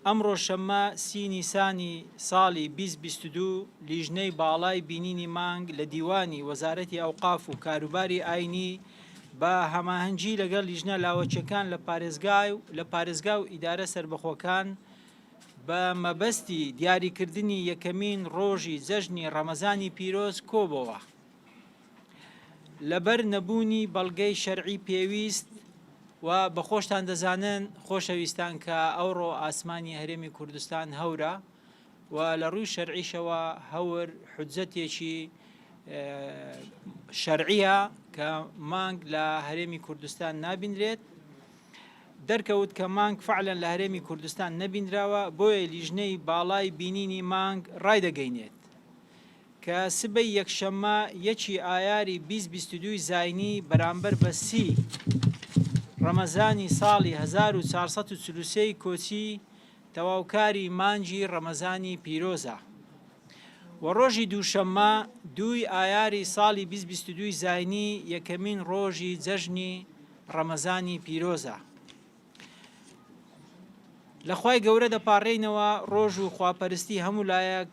ئەمڕۆ شەممە 30 نیسانی ساڵی 2022 لیژنەی باڵای بینینی مانگ لە دیوانی وەزارەتی ئەوقاف و کاروباری ئاینی بە هەماهەنگی لەگەڵ لیژنە لاوەچەکان لە پارێزگا و ئیدارە سربەخۆکان بە مەبەستی دیاریکردنی یەکەمین ڕۆژی جەژنی ڕەمەزانی پیرۆز کۆبەوە. لەبەر نەبوونی بەڵگەی شەرعی پێویست و بە خۆشتان دەزانن خۆشەویستان کە ئەوڕۆ ئاسمانی هەرێمی کوردستان هەورە و لە ڕووی شەرعیشەوە هەور حجەتێکی شەرعیە کە مانگ لە هەرێمی کوردستان نابینرێت. دەرکەوت کە مانگ فعلەن لە هەرێمی کوردستان نەبینراوە، بۆیە لیژنەی باڵای بینینی مانگ ڕایدەگەینێت کە سبەی یەکشەممە 1 ئایاری 2022 زاینی بەرامبەر بە 30 ڕەمەزانی ساڵی 1443 کۆچی تەواوکاری مانجی ڕەمەزانی پیرۆزە و ڕۆژی دووشەممە 2 ئایاری ساڵی 2022 زاینی یەکەمین ڕۆژی جەژنی ڕەمەزانی پیرۆزە. لەخوای گەورە دەپاڕێینەوە ڕۆژ و خواپەرستی هەموو لایەک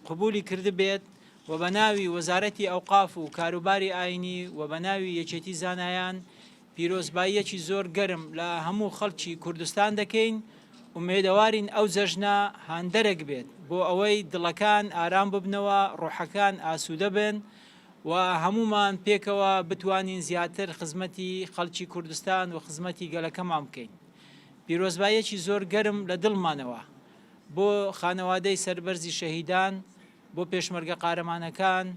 قبولی کرد بێت و بە ناوی وەزارەتی ئەوقاف و کاروباری ئاینی و بە ناوی یەکێتی زانایان پیرۆزباییەکی زۆر گەرم لە هەموو خەڵکی کوردستان دەکەین و مێدەوارین ئەو جەژنە هاندەرێک بێت بۆ ئەوەی دڵەکان ئارام ببنەوە، ڕۆحەکان ئاسوودە بن و هەمومان پێکەوە بتوانین زیاتر خزمەتی خەڵکی کوردستان و خزمەتی گەلەکەمان بکەین. پیرۆزباییەکی زۆر گەرم لە دڵمانەوە بۆ خانەوادەی سەربەرزی شەهیدان، بۆ پێشمەرگە قارەمانەکان،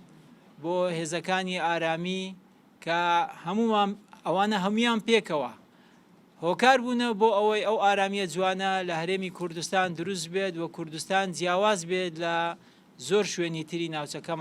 بۆ هێزەکانی ئارامی کە هەمومان ئەوانە هەمویان پێکەوە هۆکار بوونە بۆ ئەوەی ئەو ئارامیە جوانە لە هەرێمی کوردستان دروست بێت و کوردستان جیاواز بێت لە زۆر شوێنی تری ناوچەکەمان.